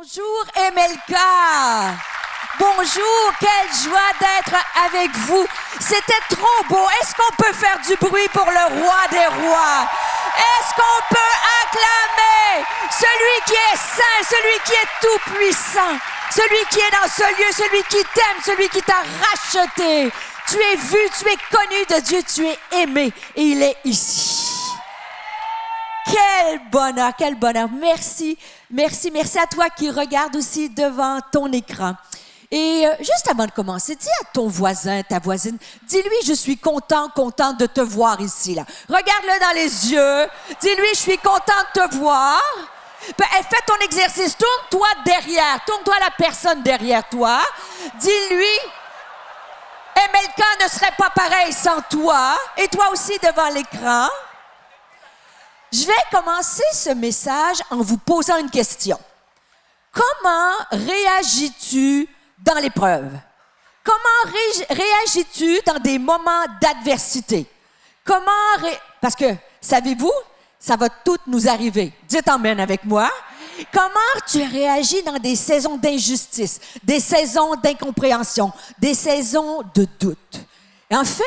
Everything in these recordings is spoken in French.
Bonjour Emelka! Bonjour, quelle joie d'être avec vous. C'était trop beau. Est-ce qu'on peut faire du bruit pour le roi des rois? Est-ce qu'on peut acclamer celui qui est saint, celui qui est tout-puissant, celui qui est dans ce lieu, celui qui t'aime, celui qui t'a racheté? Tu es vu, tu es connu de Dieu, tu es aimé et il est ici. Quel bonheur, quel bonheur. Merci, merci, merci à toi qui regarde aussi devant ton écran. Et juste avant de commencer, dis à ton voisin, ta voisine, dis-lui, je suis contente de te voir ici, là. Regarde-le dans les yeux, dis-lui, je suis contente de te voir. Fais ton exercice, tourne-toi derrière, tourne-toi la personne derrière toi. Dis-lui, Emelka ne serait pas pareil sans toi, et toi aussi devant l'écran. Je vais commencer ce message en vous posant une question. Comment réagis-tu dans l'épreuve? Comment réagis-tu dans des moments d'adversité? Parce que, savez-vous, ça va tout nous arriver. Dites amen avec moi. Comment tu réagis dans des saisons d'injustice, des saisons d'incompréhension, des saisons de doute? Et en fait,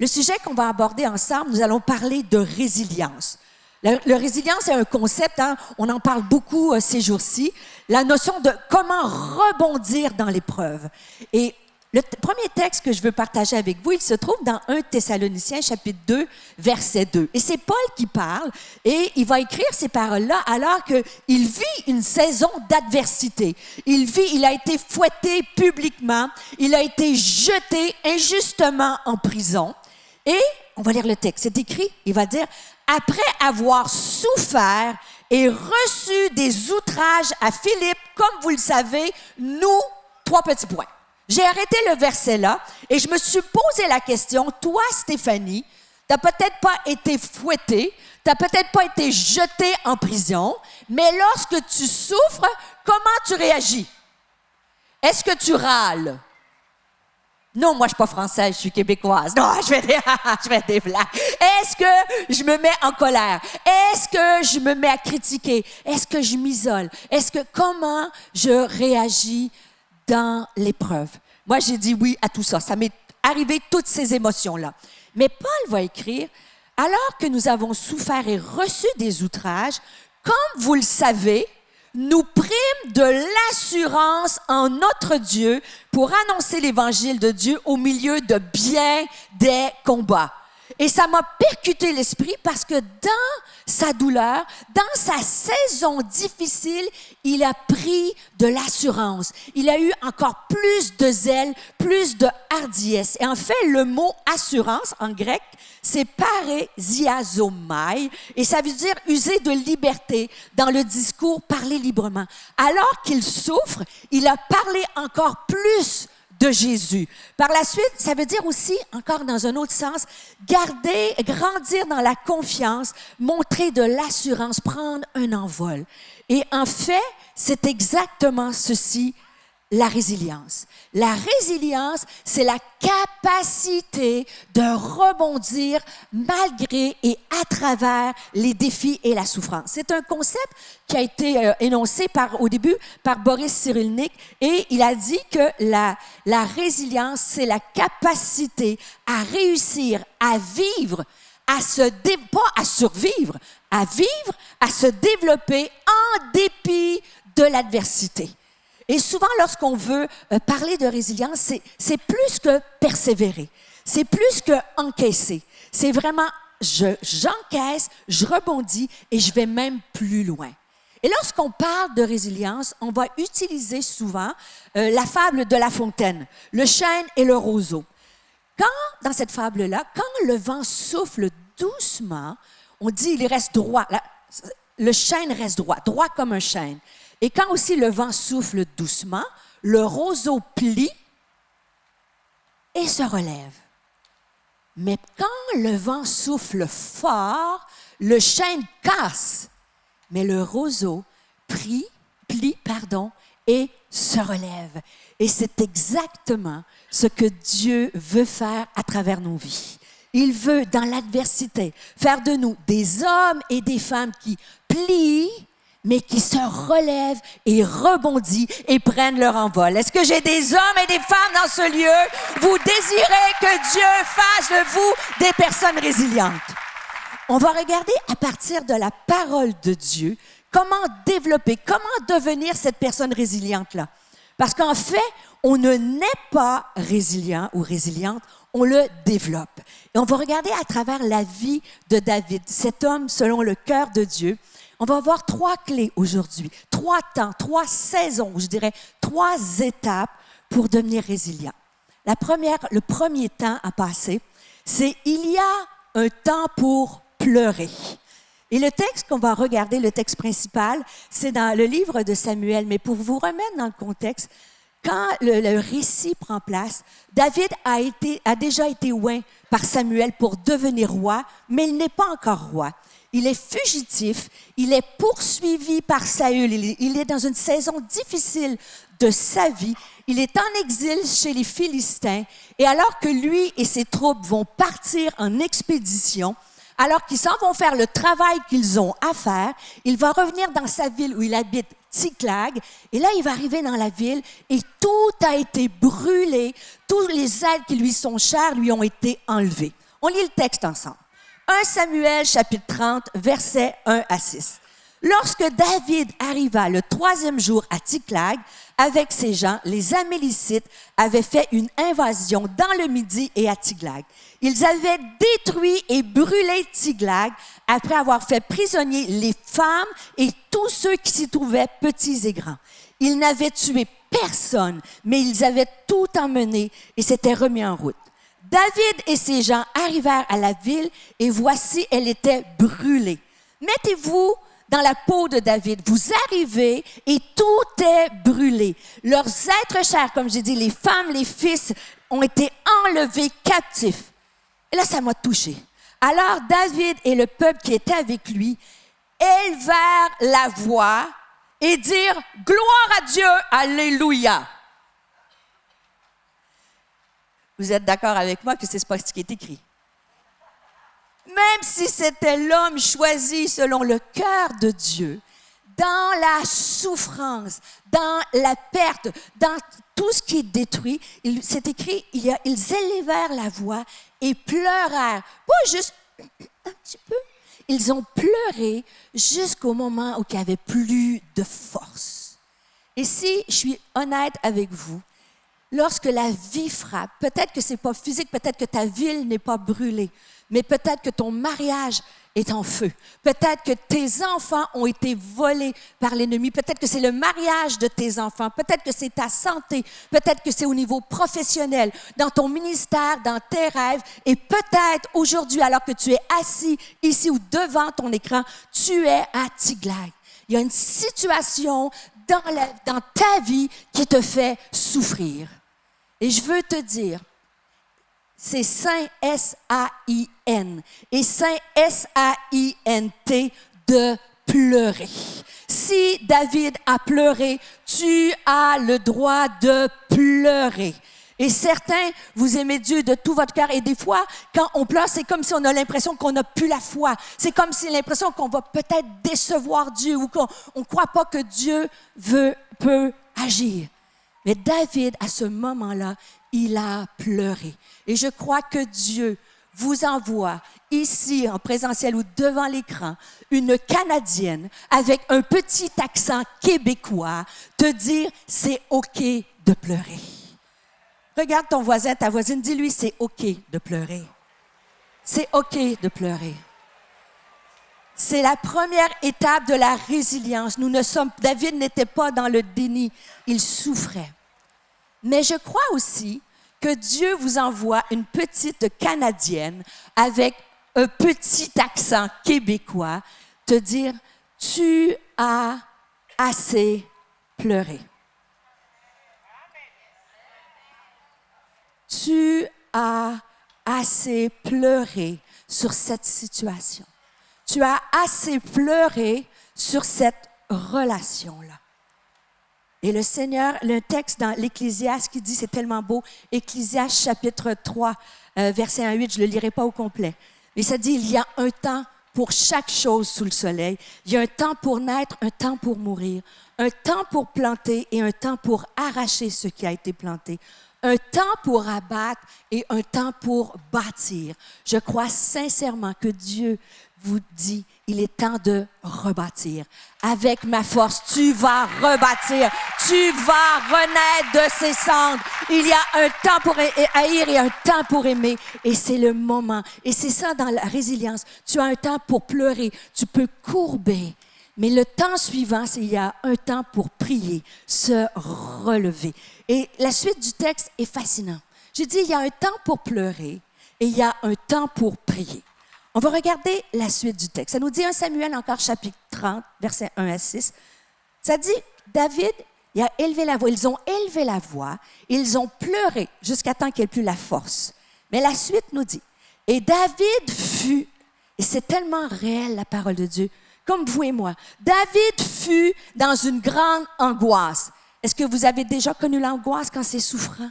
le sujet qu'on va aborder ensemble, nous allons parler de résilience. Le résilience est un concept, on en parle beaucoup ces jours-ci, la notion de comment rebondir dans l'épreuve. Et le premier texte que je veux partager avec vous, il se trouve dans 1 Thessaloniciens, chapitre 2, verset 2. Et c'est Paul qui parle, et il va écrire ces paroles-là alors qu'il vit une saison d'adversité. Il a été fouetté publiquement, il a été jeté injustement en prison. Et on va lire le texte, c'est écrit, il va dire « Après avoir souffert et reçu des outrages à Philippe, comme vous le savez, nous, 3 petits points. » J'ai arrêté le verset là et je me suis posé la question, toi Stéphanie, t'as peut-être pas été fouettée, t'as peut-être pas été jetée en prison, mais lorsque tu souffres, comment tu réagis? Est-ce que tu râles? Non, moi, je suis pas française, je suis québécoise. Non, je fais des blagues. Est-ce que je me mets en colère? Est-ce que je me mets à critiquer? Est-ce que je m'isole? Comment je réagis dans l'épreuve? Moi, j'ai dit oui à tout ça. Ça m'est arrivé toutes ces émotions-là. Mais Paul va écrire, alors que nous avons souffert et reçu des outrages, comme vous le savez, nous prîmes de l'assurance en notre Dieu pour annoncer l'évangile de Dieu au milieu de bien des combats. Et ça m'a percuté l'esprit parce que dans sa douleur, dans sa saison difficile, il a pris de l'assurance. Il a eu encore plus de zèle, plus de hardiesse. Et en fait, le mot assurance en grec, c'est parésiazomai, et ça veut dire user de liberté dans le discours, parler librement. Alors qu'il souffre, il a parlé encore plus de Jésus. Par la suite, ça veut dire aussi, encore dans un autre sens, grandir dans la confiance, montrer de l'assurance, prendre un envol. Et en fait, c'est exactement ceci, la résilience. La résilience, c'est la capacité de rebondir malgré et à travers les défis et la souffrance. C'est un concept qui a été énoncé au début par Boris Cyrulnik et il a dit que la résilience, c'est la capacité à réussir à vivre, pas à survivre, à vivre, à se développer en dépit de l'adversité. Et souvent, lorsqu'on veut parler de résilience, c'est plus que persévérer, c'est plus que encaisser. C'est vraiment, j'encaisse, je rebondis et je vais même plus loin. Et lorsqu'on parle de résilience, on va utiliser souvent la fable de La Fontaine, le chêne et le roseau. Dans cette fable-là, quand le vent souffle doucement, on dit il reste droit. Le chêne reste droit comme un chêne. Et quand aussi le vent souffle doucement, le roseau plie et se relève. Mais quand le vent souffle fort, le chêne casse, mais le roseau plie, et se relève. Et c'est exactement ce que Dieu veut faire à travers nos vies. Il veut, dans l'adversité, faire de nous des hommes et des femmes qui plient, mais qui se relèvent et rebondissent et prennent leur envol. Est-ce que j'ai des hommes et des femmes dans ce lieu? Vous désirez que Dieu fasse de vous des personnes résilientes. On va regarder à partir de la parole de Dieu comment développer, comment devenir cette personne résiliente-là. Parce qu'en fait, on ne naît pas résilient ou résiliente, on le développe. Et on va regarder à travers la vie de David, cet homme selon le cœur de Dieu. On va avoir 3 clés aujourd'hui, 3 temps, 3 saisons, je dirais 3 étapes pour devenir résilient. Le premier temps à passer, c'est il y a un temps pour pleurer. Et le texte qu'on va regarder, le texte principal, c'est dans le livre de Samuel. Mais pour vous remettre dans le contexte, quand le récit prend place, David a déjà été oint par Samuel pour devenir roi, mais il n'est pas encore roi. Il est fugitif, il est poursuivi par Saül, il est dans une saison difficile de sa vie. Il est en exil chez les Philistins et alors que lui et ses troupes vont partir en expédition, alors qu'ils s'en vont faire le travail qu'ils ont à faire, il va revenir dans sa ville où il habite, Tsiklag, et là, il va arriver dans la ville et tout a été brûlé, tous les aides qui lui sont chères lui ont été enlevés. On lit le texte ensemble. 1 Samuel, chapitre 30, versets 1 à 6. Lorsque David arriva le 3e jour à Tsiklag, avec ses gens, les Amélicites avaient fait une invasion dans le Midi et à Tsiklag. Ils avaient détruit et brûlé Tsiklag après avoir fait prisonnier les femmes et tous ceux qui s'y trouvaient, petits et grands. Ils n'avaient tué personne, mais ils avaient tout emmené et s'étaient remis en route. David et ses gens arrivèrent à la ville et voici, elle était brûlée. Mettez-vous dans la peau de David. Vous arrivez et tout est brûlé. Leurs êtres chers, comme j'ai dit, les femmes, les fils, ont été enlevés captifs. Et là, ça m'a touché. Alors David et le peuple qui était avec lui élevèrent la voix et dirent « Gloire à Dieu, Alléluia ». Vous êtes d'accord avec moi que c'est pas ce qui est écrit? Même si c'était l'homme choisi selon le cœur de Dieu, dans la souffrance, dans la perte, dans tout ce qui est détruit, c'est écrit, ils élevèrent la voix et pleurèrent. Pas juste un petit peu. Ils ont pleuré jusqu'au moment où il n'y avait plus de force. Et si je suis honnête avec vous, lorsque la vie frappe, peut-être que ce n'est pas physique, peut-être que ta ville n'est pas brûlée, mais peut-être que ton mariage est en feu. Peut-être que tes enfants ont été volés par l'ennemi. Peut-être que c'est le mariage de tes enfants. Peut-être que c'est ta santé. Peut-être que c'est au niveau professionnel, dans ton ministère, dans tes rêves. Et peut-être aujourd'hui, alors que tu es assis ici ou devant ton écran, tu es à Tsiklag. Il y a une situation dans ta vie qui te fait souffrir. Et je veux te dire, c'est saint S-A-I-N et saint S-A-I-N-T de pleurer. Si David a pleuré, tu as le droit de pleurer. Et certains, vous aimez Dieu de tout votre cœur et des fois, quand on pleure, c'est comme si on a l'impression qu'on n'a plus la foi. C'est comme si l'impression qu'on va peut-être décevoir Dieu ou qu'on ne croit pas que Dieu peut agir. Mais David, à ce moment-là, il a pleuré. Et je crois que Dieu vous envoie ici, en présentiel ou devant l'écran, une Canadienne avec un petit accent québécois, te dire « c'est OK de pleurer ». Regarde ton voisin, ta voisine, dis-lui « c'est OK de pleurer ». C'est OK de pleurer. C'est la première étape de la résilience. David n'était pas dans le déni, il souffrait. Mais je crois aussi que Dieu vous envoie une petite Canadienne avec un petit accent québécois te dire « tu as assez pleuré ». Tu as assez pleuré sur cette situation. Tu as assez pleuré sur cette relation-là. Et le Seigneur, le texte dans l'Ecclésiaste qui dit, c'est tellement beau, Ecclésiaste chapitre 3, verset 1 à 8, je ne le lirai pas au complet. Mais ça dit, il y a un temps pour chaque chose sous le soleil. Il y a un temps pour naître, un temps pour mourir, un temps pour planter et un temps pour arracher ce qui a été planté, un temps pour abattre et un temps pour bâtir. Je crois sincèrement que Dieu vous dit, il est temps de rebâtir. Avec ma force, tu vas rebâtir. Tu vas renaître de ces cendres. Il y a un temps pour haïr et un temps pour aimer. Et c'est le moment. Et c'est ça dans la résilience. Tu as un temps pour pleurer. Tu peux courber. Mais le temps suivant, c'est il y a un temps pour prier, se relever. Et la suite du texte est fascinante. J'ai dit, il y a un temps pour pleurer et il y a un temps pour prier. On va regarder la suite du texte. Ça nous dit 1 Samuel, encore chapitre 30, versets 1 à 6. Ça dit, David, il a élevé la voix. Ils ont élevé la voix. Ils ont pleuré jusqu'à temps qu'il n'y ait plus la force. Mais la suite nous dit, et David fut, et c'est tellement réel la parole de Dieu, comme vous et moi, David fut dans une grande angoisse. Est-ce que vous avez déjà connu l'angoisse quand c'est souffrant?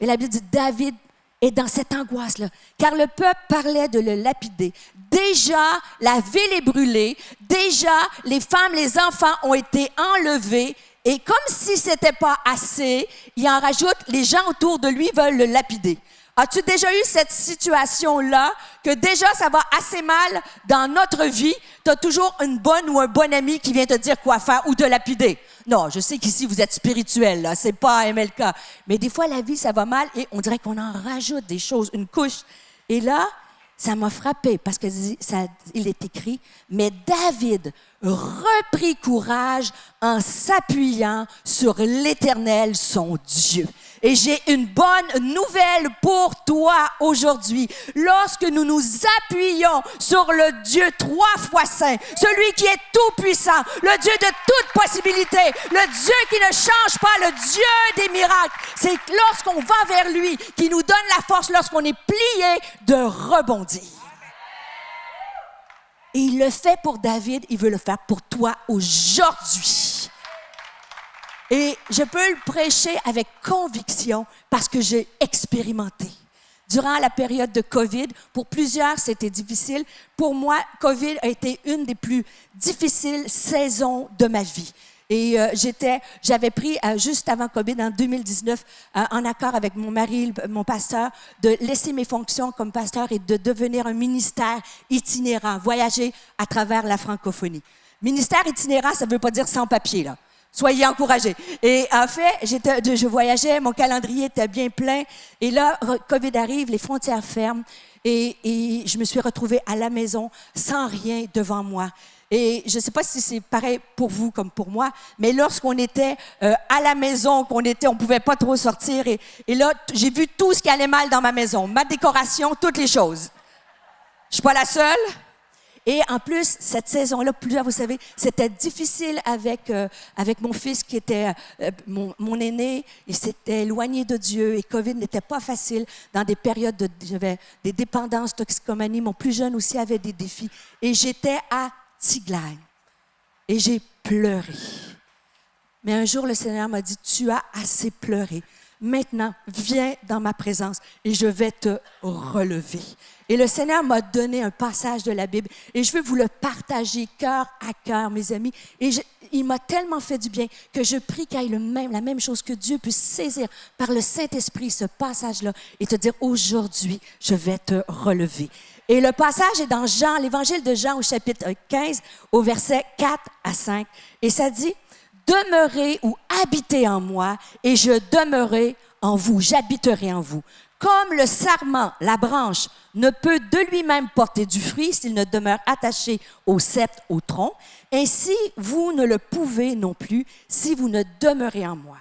Et la Bible dit, David est dans cette angoisse-là, car le peuple parlait de le lapider. Déjà, la ville est brûlée. Déjà, les femmes, les enfants ont été enlevés. Et comme si ce n'était pas assez, il en rajoute, les gens autour de lui veulent le lapider. As-tu déjà eu cette situation-là, que déjà ça va assez mal dans notre vie, tu as toujours une bonne ou un bon ami qui vient te dire quoi faire ou te lapider? Non, je sais qu'ici vous êtes spirituel, là, c'est pas MLK. Mais des fois, la vie, ça va mal et on dirait qu'on en rajoute des choses, une couche. Et là, ça m'a frappé parce qu'il est écrit, mais David reprit courage en s'appuyant sur l'Éternel, son Dieu. Et j'ai une bonne nouvelle pour toi aujourd'hui. Lorsque nous nous appuyons sur le Dieu 3 fois saint, celui qui est tout-puissant, le Dieu de toute possibilité, le Dieu qui ne change pas, le Dieu des miracles, c'est lorsqu'on va vers lui qui nous donne la force, lorsqu'on est plié, de rebondir. Et il le fait pour David, il veut le faire pour toi aujourd'hui. Et je peux le prêcher avec conviction parce que j'ai expérimenté. Durant la période de COVID, pour plusieurs, c'était difficile. Pour moi, COVID a été une des plus difficiles saisons de ma vie. Et j'avais pris, juste avant COVID, en 2019, en accord avec mon mari, mon pasteur, de laisser mes fonctions comme pasteur et de devenir un ministère itinérant, voyager à travers la francophonie. Ministère itinérant, ça ne veut pas dire sans papier, là. Soyez encouragés. Et en fait, je voyageais, mon calendrier était bien plein. Et là, COVID arrive, les frontières ferment. Et je me suis retrouvée à la maison sans rien devant moi. Et je ne sais pas si c'est pareil pour vous comme pour moi, mais lorsqu'on était à la maison, on ne pouvait pas trop sortir. Et là, j'ai vu tout ce qui allait mal dans ma maison. Ma décoration, toutes les choses. Je ne suis pas la seule. Et en plus, cette saison-là, plusieurs, vous savez, c'était difficile avec mon fils qui était mon aîné. Il s'était éloigné de Dieu et COVID n'était pas facile dans des périodes j'avais des dépendances, toxicomanie. Mon plus jeune aussi avait des défis. Et j'étais à Tiglagne et j'ai pleuré. Mais un jour, le Seigneur m'a dit, tu as assez pleuré. Maintenant, viens dans ma présence et je vais te relever. Et le Seigneur m'a donné un passage de la Bible et je veux vous le partager cœur à cœur, mes amis. Et il m'a tellement fait du bien que je prie qu'il y ait la même chose, que Dieu puisse saisir par le Saint-Esprit ce passage-là et te dire, aujourd'hui, je vais te relever. Et le passage est dans Jean, l'évangile de Jean au chapitre 15, au verset 4 à 5. Et ça dit, « Demeurez ou habitez en moi et je demeurerai en vous, j'habiterai en vous. Comme le sarment, la branche, ne peut de lui-même porter du fruit s'il ne demeure attaché au sceptre, au tronc, ainsi vous ne le pouvez non plus si vous ne demeurez en moi.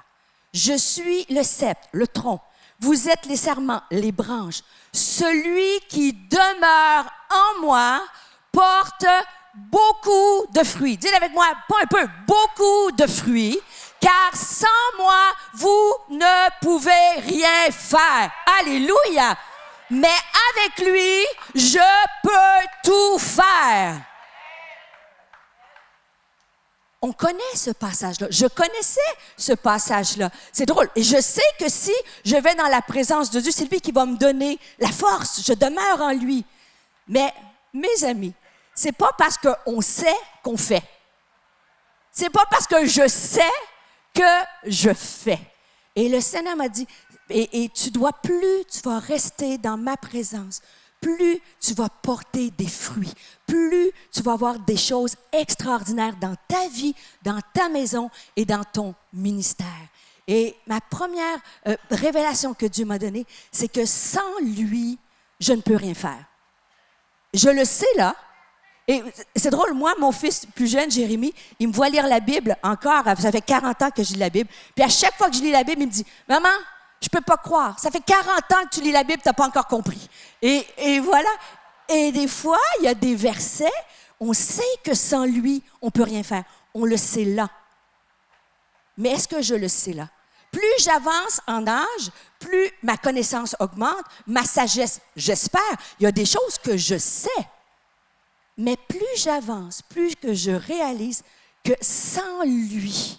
Je suis le sceptre, le tronc. Vous êtes les sarments, les branches. Celui qui demeure en moi porte beaucoup de fruits. Dites avec moi, pas un peu, beaucoup de fruits. Car sans moi, vous ne pouvez rien faire. Alléluia. Mais avec lui, je peux tout faire. On connaît ce passage-là. Je connaissais ce passage-là. C'est drôle. Et je sais que si je vais dans la présence de Dieu, c'est lui qui va me donner la force. Je demeure en lui. Mais, mes amis, c'est pas parce qu'on sait qu'on fait. C'est pas parce que je sais que je fais. Et le Seigneur m'a dit, et tu dois, plus tu vas rester dans ma présence, plus tu vas porter des fruits, plus tu vas avoir des choses extraordinaires dans ta vie, dans ta maison et dans ton ministère. Et ma première révélation que Dieu m'a donnée, c'est que sans lui, je ne peux rien faire. Je le sais là. Et c'est drôle, moi, mon fils plus jeune, Jérémie, il me voit lire la Bible encore. Ça fait 40 ans que je lis la Bible. Puis à chaque fois que je lis la Bible, il me dit, « Maman, je peux pas croire. Ça fait 40 ans que tu lis la Bible, tu n'as pas encore compris. » Et voilà. Et des fois, il y a des versets, on sait que sans lui, on ne peut rien faire. On le sait là. Mais est-ce que je le sais là? Plus j'avance en âge, plus ma connaissance augmente, ma sagesse, j'espère. Il y a des choses que je sais. Mais plus j'avance, plus que je réalise que sans lui,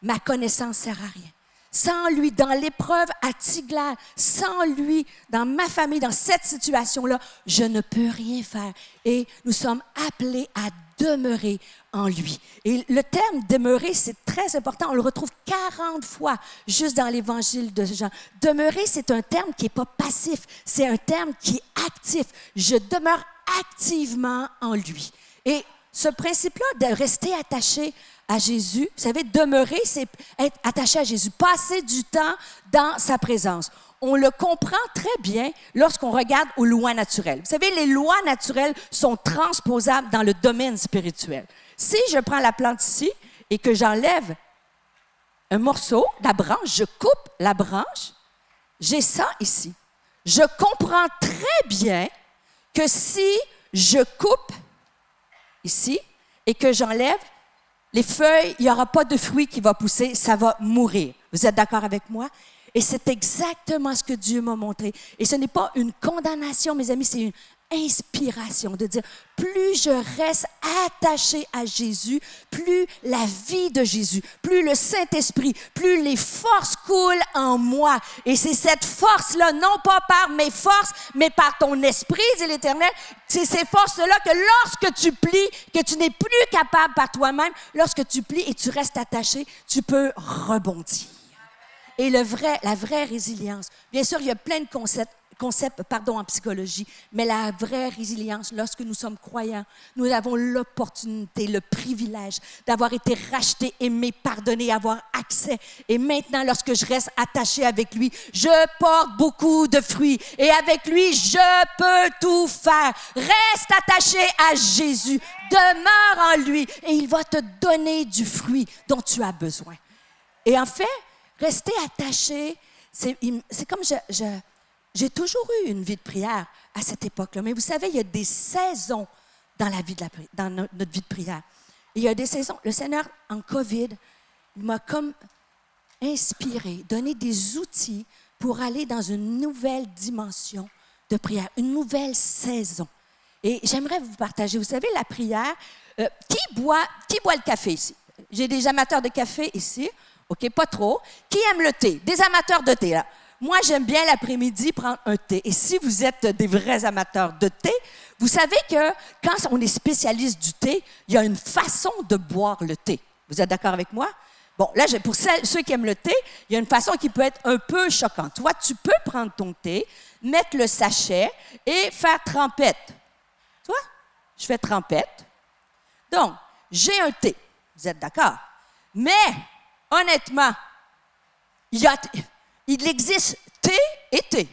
ma connaissance ne sert à rien. Sans lui, dans l'épreuve à Tiglath, sans lui, dans ma famille, dans cette situation-là, je ne peux rien faire. Et nous sommes appelés à demeurer en lui. Et le terme « demeurer », c'est très important. On le retrouve 40 fois juste dans l'Évangile de Jean. Demeurer, c'est un terme qui n'est pas passif, c'est un terme qui est actif. Je demeure activement en lui. Et ce principe-là de rester attaché à Jésus, vous savez, demeurer, c'est être attaché à Jésus, passer du temps dans sa présence. On le comprend très bien lorsqu'on regarde aux lois naturelles. Vous savez, les lois naturelles sont transposables dans le domaine spirituel. Si je prends la plante ici et que j'enlève un morceau, la branche, je coupe la branche, j'ai ça ici. Je comprends très bien que si je coupe ici et que j'enlève les feuilles, il n'y aura pas de fruit qui va pousser, ça va mourir. Vous êtes d'accord avec moi? Et c'est exactement ce que Dieu m'a montré. Et ce n'est pas une condamnation, mes amis, c'est une inspiration de dire, plus je reste attaché à Jésus, plus la vie de Jésus, plus le Saint-Esprit, plus les forces coulent en moi. Et c'est cette force-là, non pas par mes forces, mais par ton esprit, dit l'Éternel, c'est ces forces-là que lorsque tu plies, que tu n'es plus capable par toi-même, lorsque tu plies et tu restes attaché, tu peux rebondir. Et la vraie résilience, bien sûr, il y a plein de concepts en psychologie, mais la vraie résilience, lorsque nous sommes croyants, nous avons l'opportunité, le privilège d'avoir été rachetés, aimés, pardonnés, avoir accès. Et maintenant, lorsque je reste attaché avec lui, je porte beaucoup de fruits. Et avec lui, je peux tout faire. Reste attaché à Jésus, demeure en lui, et il va te donner du fruit dont tu as besoin. Et en fait, rester attaché, c'est comme j'ai toujours eu une vie de prière à cette époque-là. Mais vous savez, il y a des saisons dans notre vie de prière. Et il y a des saisons. Le Seigneur, en COVID, il m'a comme inspiré, donné des outils pour aller dans une nouvelle dimension de prière, une nouvelle saison. Et j'aimerais vous partager, vous savez, la prière. Qui boit le café ici? J'ai des amateurs de café ici. OK, pas trop. Qui aime le thé? Des amateurs de thé, là. Moi, j'aime bien l'après-midi prendre un thé. Et si vous êtes des vrais amateurs de thé, vous savez que quand on est spécialiste du thé, il y a une façon de boire le thé. Vous êtes d'accord avec moi? Bon, là, pour ceux qui aiment le thé, il y a une façon qui peut être un peu choquante. Tu vois, tu peux prendre ton thé, mettre le sachet et faire trempette. Tu vois? Je fais trempette. Donc, j'ai un thé. Vous êtes d'accord? Mais honnêtement, il existe thé et thé.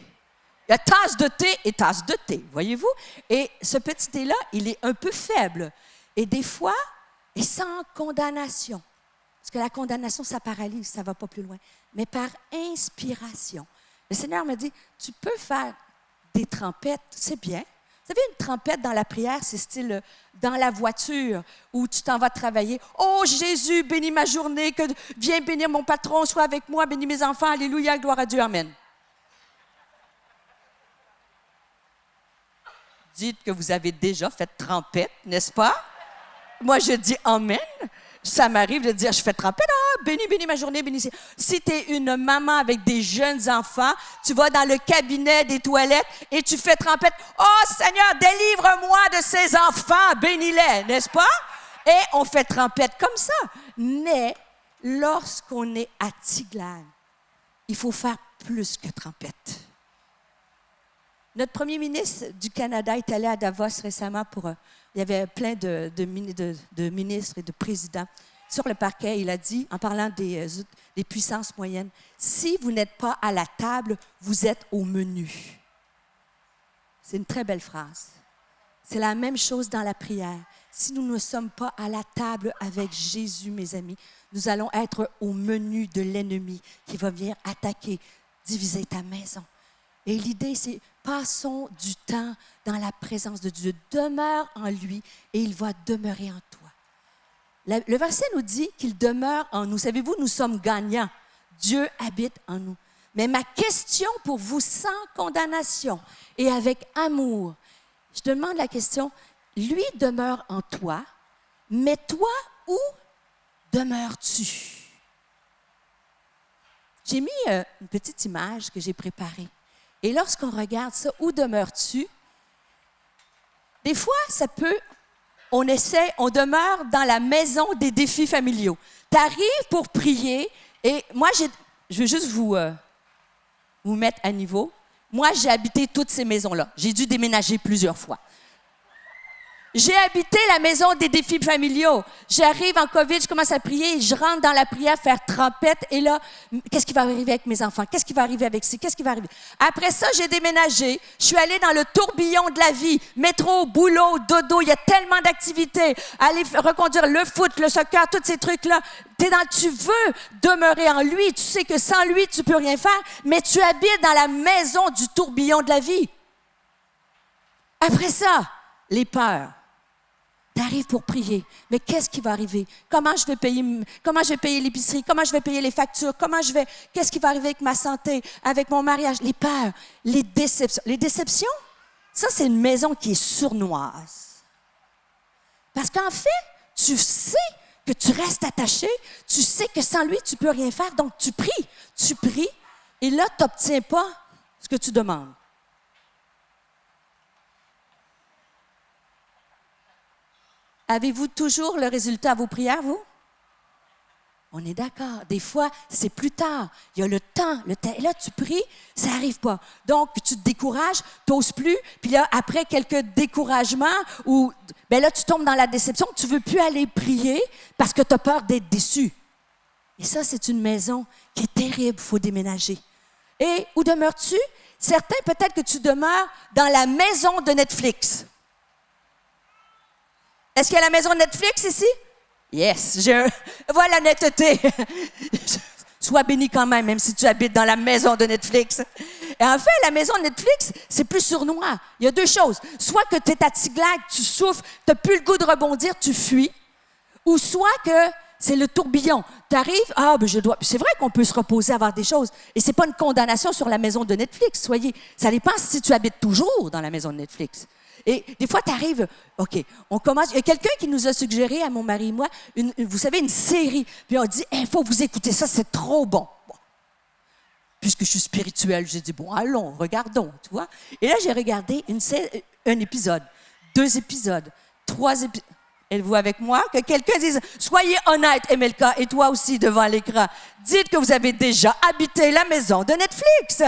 Il y a tasse de thé et tasse de thé, voyez-vous? Et ce petit thé-là, il est un peu faible. Et des fois, et sans condamnation, parce que la condamnation, ça paralyse, ça ne va pas plus loin, mais par inspiration. Le Seigneur m'a dit, tu peux faire des trempettes, c'est bien. Vous savez, une trempette dans la prière, c'est style dans la voiture où tu t'en vas travailler. « Oh Jésus, bénis ma journée, viens bénir mon patron, sois avec moi, bénis mes enfants, alléluia, gloire à Dieu, amen. » Dites que vous avez déjà fait trempette, n'est-ce pas? Moi, je dis amen. Ça m'arrive de dire, je fais trompette, bénis ma journée, bénis. Si tu es une maman avec des jeunes enfants, tu vas dans le cabinet des toilettes et tu fais trompette. Oh Seigneur, délivre-moi de ces enfants, bénis-les, n'est-ce pas? Et on fait trompette comme ça. Mais lorsqu'on est à Tiglath, il faut faire plus que trompette. Notre premier ministre du Canada est allé à Davos récemment il y avait plein de ministres et de présidents. Sur le parquet, il a dit, en parlant des puissances moyennes, « Si vous n'êtes pas à la table, vous êtes au menu. » C'est une très belle phrase. C'est la même chose dans la prière. Si nous ne sommes pas à la table avec Jésus, mes amis, nous allons être au menu de l'ennemi qui va venir attaquer, diviser ta maison. Et l'idée, c'est passons du temps dans la présence de Dieu. Demeure en lui et il va demeurer en toi. Le verset nous dit qu'il demeure en nous. Savez-vous, nous sommes gagnants. Dieu habite en nous. Mais ma question pour vous, sans condamnation et avec amour, je demande la question, lui demeure en toi, mais toi, où demeures-tu? J'ai mis une petite image que j'ai préparée. Et lorsqu'on regarde ça, où demeures-tu? Des fois, on demeure dans la maison des défis familiaux. Tu arrives pour prier et moi, je veux juste vous mettre à niveau. Moi, j'ai habité toutes ces maisons-là. J'ai dû déménager plusieurs fois. J'ai habité la maison des défis familiaux. J'arrive en COVID, je commence à prier, je rentre dans la prière, faire trompette, et là, qu'est-ce qui va arriver avec mes enfants? Qu'est-ce qui va arriver avec ci? Qu'est-ce qui va arriver? Après ça, j'ai déménagé. Je suis allée dans le tourbillon de la vie. Métro, boulot, dodo, il y a tellement d'activités. Aller reconduire le foot, le soccer, tous ces trucs-là. Tu veux demeurer en lui. Tu sais que sans lui, tu peux rien faire, mais tu habites dans la maison du tourbillon de la vie. Après ça, les peurs. Tu arrives pour prier, mais qu'est-ce qui va arriver? Comment je vais payer l'épicerie? Comment je vais payer les factures? Qu'est-ce qui va arriver avec ma santé, avec mon mariage? Les peurs, les déceptions. Les déceptions, ça, c'est une maison qui est sournoise. Parce qu'en fait, tu sais que tu restes attaché, tu sais que sans lui, tu ne peux rien faire, donc tu pries, et là, tu n'obtiens pas ce que tu demandes. Avez-vous toujours le résultat à vos prières, vous? On est d'accord. Des fois, c'est plus tard. Il y a le temps. Et là, tu pries, ça n'arrive pas. Donc, tu te décourages, tu n'oses plus. Puis là, après quelques découragements, là, tu tombes dans la déception. Tu ne veux plus aller prier parce que tu as peur d'être déçu. Et ça, c'est une maison qui est terrible. Il faut déménager. Et où demeures-tu? Certains, peut-être que tu demeures dans la maison de Netflix. Est-ce qu'il y a la maison de Netflix ici? Yes, voilà la netteté. Sois béni quand même si tu habites dans la maison de Netflix. Et en fait, la maison de Netflix, c'est plus sournois. Il y a deux choses. Soit que tu es à Tiglath, tu souffres, tu n'as plus le goût de rebondir, tu fuis. Ou soit que c'est le tourbillon. Tu arrives, c'est vrai qu'on peut se reposer, avoir des choses. Et ce n'est pas une condamnation sur la maison de Netflix. Ça dépend si tu habites toujours dans la maison de Netflix. Et des fois, tu arrives, OK, on commence. Il y a quelqu'un qui nous a suggéré, à mon mari et moi, vous savez, une série. Puis on dit, il faut vous écouter ça, c'est trop bon. Puisque je suis spirituelle, j'ai dit, bon, allons, regardons, tu vois. Et là, j'ai regardé un épisode, 2 épisodes, 3 épisodes. Êtes-vous avec moi? Que quelqu'un dise, soyez honnête, Emelka, et toi aussi devant l'écran. Dites que vous avez déjà habité la maison de Netflix.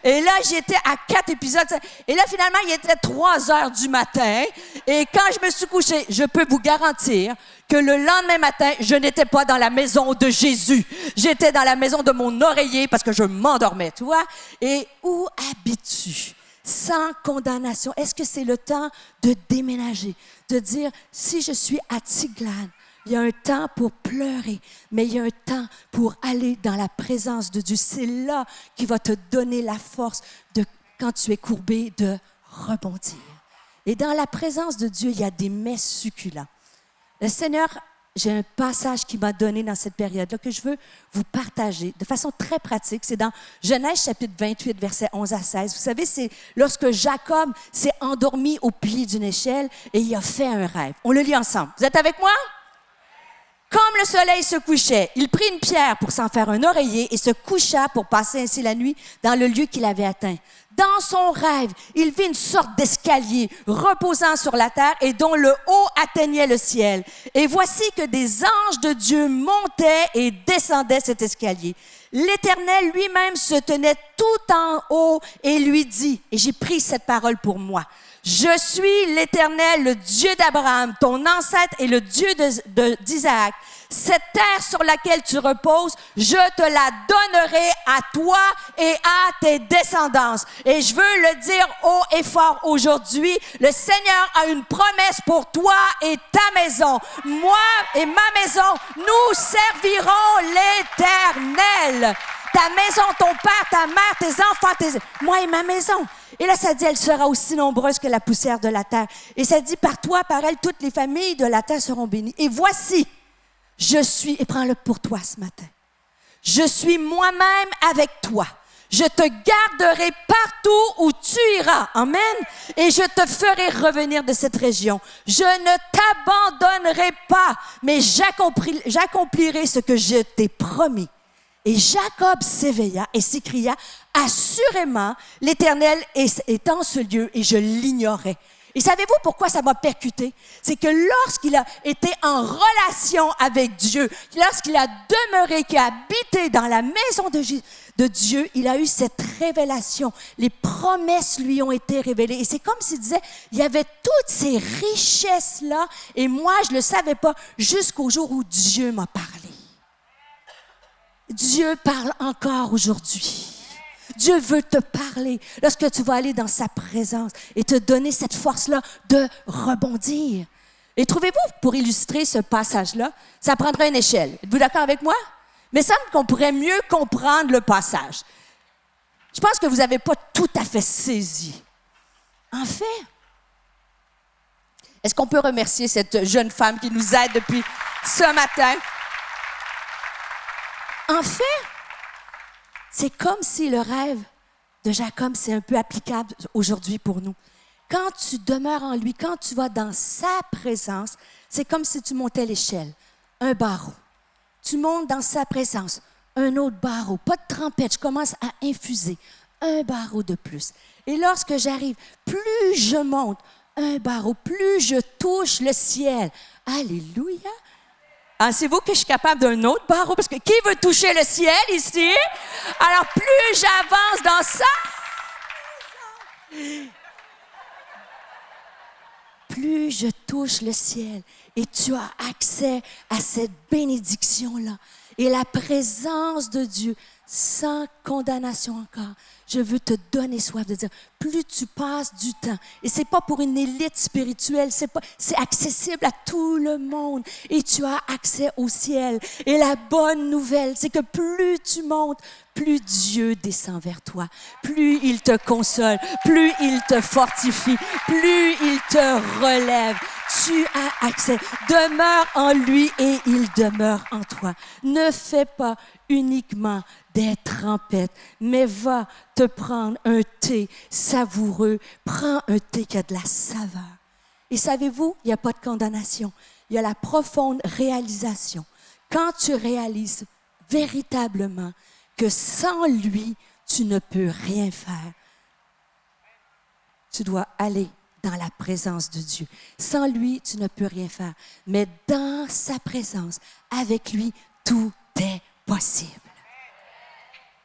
Et là, j'étais à 4 épisodes. Et là, finalement, il était 3 heures du matin. Et quand je me suis couchée, je peux vous garantir que le lendemain matin, je n'étais pas dans la maison de Jésus. J'étais dans la maison de mon oreiller parce que je m'endormais, tu vois. Et où habites-tu? Sans condamnation. Est-ce que c'est le temps de déménager? De dire, si je suis à Tiglath, il y a un temps pour pleurer, mais il y a un temps pour aller dans la présence de Dieu. C'est là qui va te donner la force, quand tu es courbé, de rebondir. Et dans la présence de Dieu, il y a des mets succulents. Le Seigneur, j'ai un passage qu'il m'a donné dans cette période-là que je veux vous partager de façon très pratique. C'est dans Genèse chapitre 28, versets 11 à 16. Vous savez, c'est lorsque Jacob s'est endormi au pied d'une échelle et il a fait un rêve. On le lit ensemble. Vous êtes avec moi? Comme le soleil se couchait, il prit une pierre pour s'en faire un oreiller et se coucha pour passer ainsi la nuit dans le lieu qu'il avait atteint. Dans son rêve, il vit une sorte d'escalier reposant sur la terre et dont le haut atteignait le ciel. Et voici que des anges de Dieu montaient et descendaient cet escalier. L'Éternel lui-même se tenait tout en haut et lui dit, et j'ai pris cette parole pour moi, « Je suis l'Éternel, le Dieu d'Abraham, ton ancêtre et le Dieu d'Isaac. Cette terre sur laquelle tu reposes, je te la donnerai à toi et à tes descendants. » Et je veux le dire haut et fort aujourd'hui, le Seigneur a une promesse pour toi et ta maison. Moi et ma maison, nous servirons l'Éternel. Ta maison, ton père, ta mère, tes enfants, moi et ma maison. Et là, ça dit, elle sera aussi nombreuse que la poussière de la terre. Et ça dit, par toi, par elle, toutes les familles de la terre seront bénies. Et voici, je suis, et prends-le pour toi ce matin, je suis moi-même avec toi. Je te garderai partout où tu iras. Amen. Et je te ferai revenir de cette région. Je ne t'abandonnerai pas, mais j'accomplirai ce que je t'ai promis. Et Jacob s'éveilla et s'écria, « Assurément, l'Éternel est en ce lieu et je l'ignorais. » Et savez-vous pourquoi ça m'a percuté? C'est que lorsqu'il a été en relation avec Dieu, lorsqu'il a demeuré, qu'il a habité dans la maison de Dieu, il a eu cette révélation. Les promesses lui ont été révélées. Et c'est comme s'il disait, il y avait toutes ces richesses-là et moi, je ne le savais pas jusqu'au jour où Dieu m'a parlé. Dieu parle encore aujourd'hui. Dieu veut te parler lorsque tu vas aller dans sa présence et te donner cette force-là de rebondir. Et trouvez-vous, pour illustrer ce passage-là, ça prendrait une échelle. Êtes-vous d'accord avec moi? Mais il semble qu'on pourrait mieux comprendre le passage. Je pense que vous n'avez pas tout à fait saisi. En fait, est-ce qu'on peut remercier cette jeune femme qui nous aide depuis ce matin? En fait, c'est comme si le rêve de Jacob, c'est un peu applicable aujourd'hui pour nous. Quand tu demeures en lui, quand tu vas dans sa présence, c'est comme si tu montais l'échelle, un barreau. Tu montes dans sa présence, un autre barreau, pas de trempette, je commence à infuser, un barreau de plus. Et lorsque j'arrive, plus je monte un barreau, plus je touche le ciel. Alléluia! Pensez-vous que je suis capable d'un autre barreau? Parce que qui veut toucher le ciel ici? Alors, plus j'avance dans ça, plus je touche le ciel. Et tu as accès à cette bénédiction-là. Et la présence de Dieu, sans condamnation encore. Je veux te donner soif de dire, plus tu passes du temps, et c'est pas pour une élite spirituelle, c'est accessible à tout le monde, et tu as accès au ciel. Et la bonne nouvelle, c'est que plus tu montes, plus Dieu descend vers toi, plus il te console, plus il te fortifie, plus il te relève. Tu as accès. Demeure en lui et il demeure en toi. Ne fais pas uniquement des trempettes, mais va te prendre un thé savoureux. Prends un thé qui a de la saveur. Et savez-vous, il n'y a pas de condamnation. Il y a la profonde réalisation. Quand tu réalises véritablement que sans lui, tu ne peux rien faire, tu dois aller dans la présence de Dieu. Sans lui, tu ne peux rien faire. Mais dans sa présence, avec lui, tout est possible.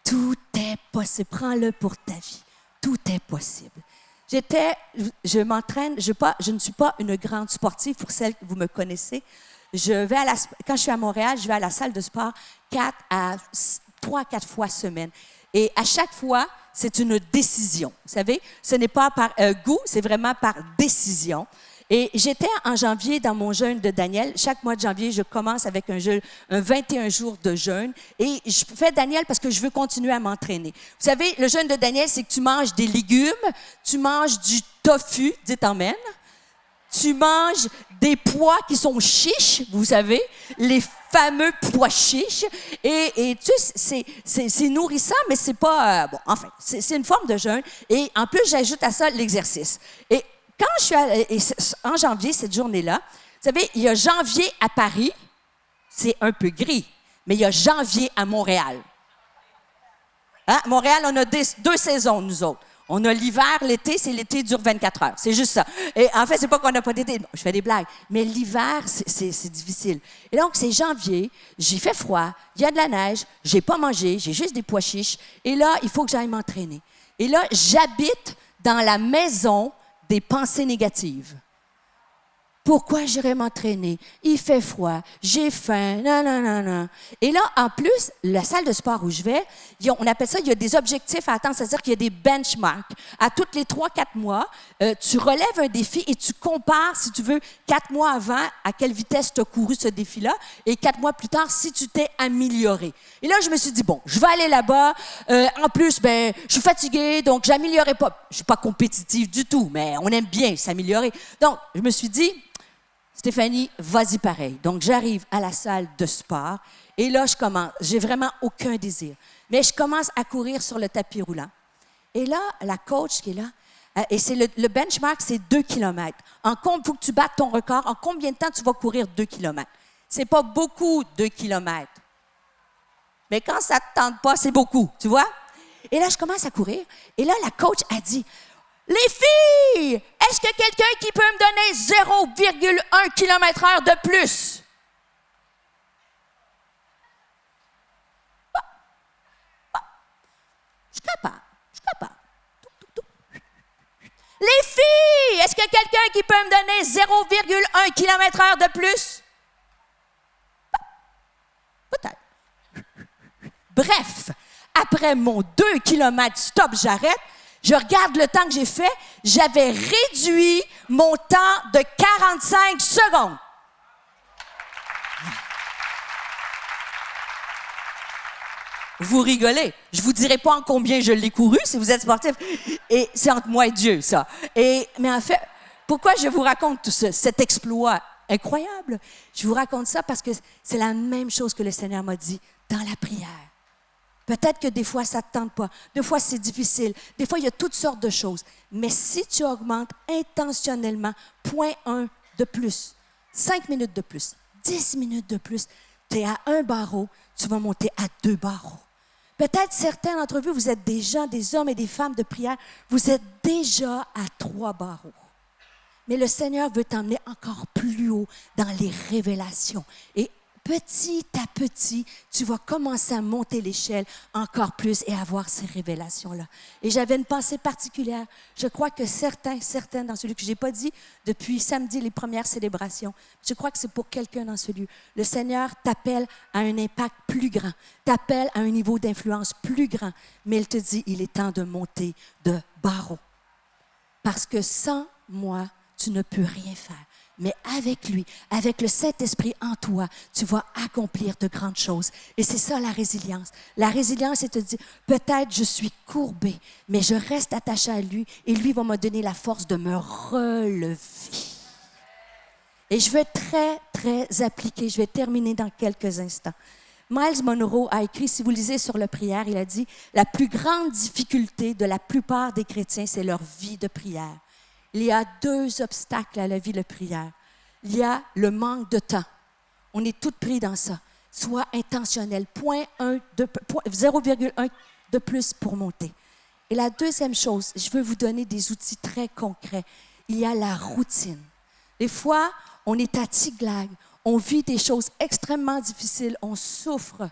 Tout est possible. Prends-le pour ta vie. Tout est possible. Je m'entraîne, je ne suis pas une grande sportive pour celles que vous me connaissez. Quand je suis à Montréal, je vais à la salle de sport 3 à 4 fois semaine. Et à chaque fois, c'est une décision. Vous savez, ce n'est pas par goût, c'est vraiment par décision. Et j'étais en janvier dans mon jeûne de Daniel. Chaque mois de janvier, je commence avec un 21 jours de jeûne. Et je fais Daniel parce que je veux continuer à m'entraîner. Vous savez, le jeûne de Daniel, c'est que tu manges des légumes, tu manges du tofu, dites amen. Tu manges des pois qui sont chiches, vous savez, les fameux pois chiches. Et tu sais, c'est nourrissant, mais c'est pas... bon, enfin, c'est une forme de jeûne. Et en plus, j'ajoute à ça l'exercice. Et quand je suis en janvier, cette journée-là, vous savez, il y a janvier à Paris. c'est un peu gris. Mais il y a janvier à Montréal. Hein? Montréal, on a deux saisons, nous autres. On a l'hiver, l'été, c'est l'été dure 24 heures. C'est juste ça. Et en fait, c'est pas qu'on n'a pas d'été. Je fais des blagues. Mais l'hiver, c'est difficile. Et donc, c'est janvier, j'ai fait froid, il y a de la neige, j'ai pas mangé, j'ai juste des pois chiches. Et là, il faut que j'aille m'entraîner. Et là, j'habite dans la maison des pensées négatives. Pourquoi j'irais m'entraîner? Il fait froid, j'ai faim, non, non, non, non. Et là, en plus, la salle de sport où je vais, on appelle ça, il y a des objectifs à atteindre, c'est-à-dire qu'il y a des benchmarks. À tous les 3-4 mois, tu relèves un défi et tu compares, si tu veux, 4 mois avant, à quelle vitesse tu as couru ce défi-là, et 4 mois plus tard, si tu t'es amélioré. Et là, je me suis dit, bon, je vais aller là-bas. En plus, je suis fatiguée, donc j'améliorerai pas. Je suis pas compétitive du tout, mais on aime bien s'améliorer. Donc, je me suis dit, Stéphanie, vas-y pareil. Donc, j'arrive à la salle de sport et là, je commence. J'ai vraiment aucun désir. Mais je commence à courir sur le tapis roulant. Et là, la coach qui est là, et c'est le benchmark, c'est 2 km. Il faut que tu battes ton record. En combien de temps tu vas courir 2 km? C'est pas beaucoup, 2 km. Mais quand ça ne te tente pas, c'est beaucoup, tu vois? Et là, je commence à courir. Et là, la coach a dit... Les filles, est-ce que quelqu'un qui peut me donner 0,1 km/h de plus? Je suis capable. Les filles, est-ce que quelqu'un qui peut me donner 0,1 km/h de plus? Peut-être. Bref, après mon 2 km stop, j'arrête. Je regarde le temps que j'ai fait, j'avais réduit mon temps de 45 secondes. Vous rigolez. Je vous dirai pas en combien je l'ai couru si vous êtes sportif. Et c'est entre moi et Dieu, ça. Mais en fait, pourquoi je vous raconte tout cet exploit incroyable? Je vous raconte ça parce que c'est la même chose que le Seigneur m'a dit dans la prière. Peut-être que des fois, ça ne te tente pas. Des fois, c'est difficile. Des fois, il y a toutes sortes de choses. Mais si tu augmentes intentionnellement 0,1 de plus, 5 minutes de plus, 10 minutes de plus, tu es à 1 barreau, tu vas monter à 2 barreaux. Peut-être certains d'entre vous, vous êtes des gens, des hommes et des femmes de prière, vous êtes déjà à 3 barreaux. Mais le Seigneur veut t'emmener encore plus haut dans les révélations. Et petit à petit, tu vas commencer à monter l'échelle encore plus et avoir ces révélations-là. Et j'avais une pensée particulière. Je crois que certains dans celui que je n'ai pas dit depuis samedi, les premières célébrations, je crois que c'est pour quelqu'un dans ce lieu. Le Seigneur t'appelle à un impact plus grand, t'appelle à un niveau d'influence plus grand, mais il te dit, il est temps de monter de barreau. Parce que sans moi, tu ne peux rien faire. Mais avec lui, avec le Saint-Esprit en toi, tu vas accomplir de grandes choses. Et c'est ça la résilience. La résilience, c'est te dire, peut-être je suis courbé, mais je reste attaché à lui et lui va me donner la force de me relever. Et je vais être très, très appliquée. Je vais terminer dans quelques instants. Myles Munroe a écrit, si vous lisez sur la prière, il a dit, la plus grande difficulté de la plupart des chrétiens, c'est leur vie de prière. Il y a 2 obstacles à la vie de prière. Il y a le manque de temps. On est toutes pris dans ça. Soit intentionnel, 0,1 de plus pour monter. Et la deuxième chose, je veux vous donner des outils très concrets. Il y a la routine. Des fois, on est à Tiglag, on vit des choses extrêmement difficiles, on souffre,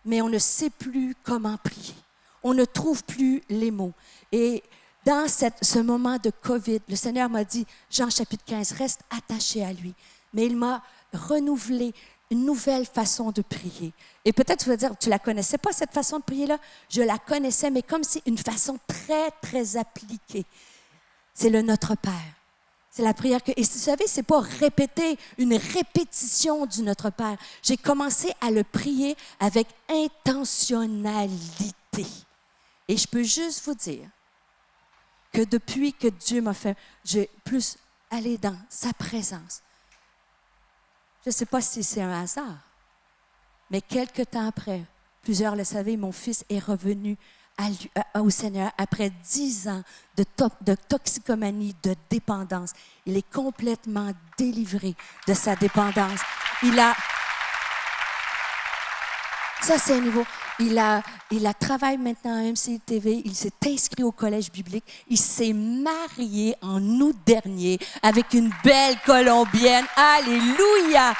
mais on ne sait plus comment prier. On ne trouve plus les mots. Et dans ce moment de COVID, le Seigneur m'a dit, Jean chapitre 15, reste attaché à lui. Mais il m'a renouvelé une nouvelle façon de prier. Et peut-être tu vas dire, tu la connaissais pas cette façon de prier-là? Je la connaissais, mais comme c'est une façon très, très appliquée. C'est le Notre Père. C'est la prière que... Et vous savez, c'est pas répéter, une répétition du Notre Père. J'ai commencé à le prier avec intentionnalité. Et je peux juste vous dire, que depuis que Dieu m'a fait, j'ai plus allé dans sa présence. Je ne sais pas si c'est un hasard, mais quelque temps après, plusieurs le savaient, mon fils est revenu au Seigneur après 10 ans de toxicomanie, de dépendance. Il est complètement délivré de sa dépendance. Ça, c'est un niveau. Il a travaillé maintenant à MCTV. Il s'est inscrit au collège biblique. Il s'est marié en août dernier avec une belle Colombienne. Alléluia!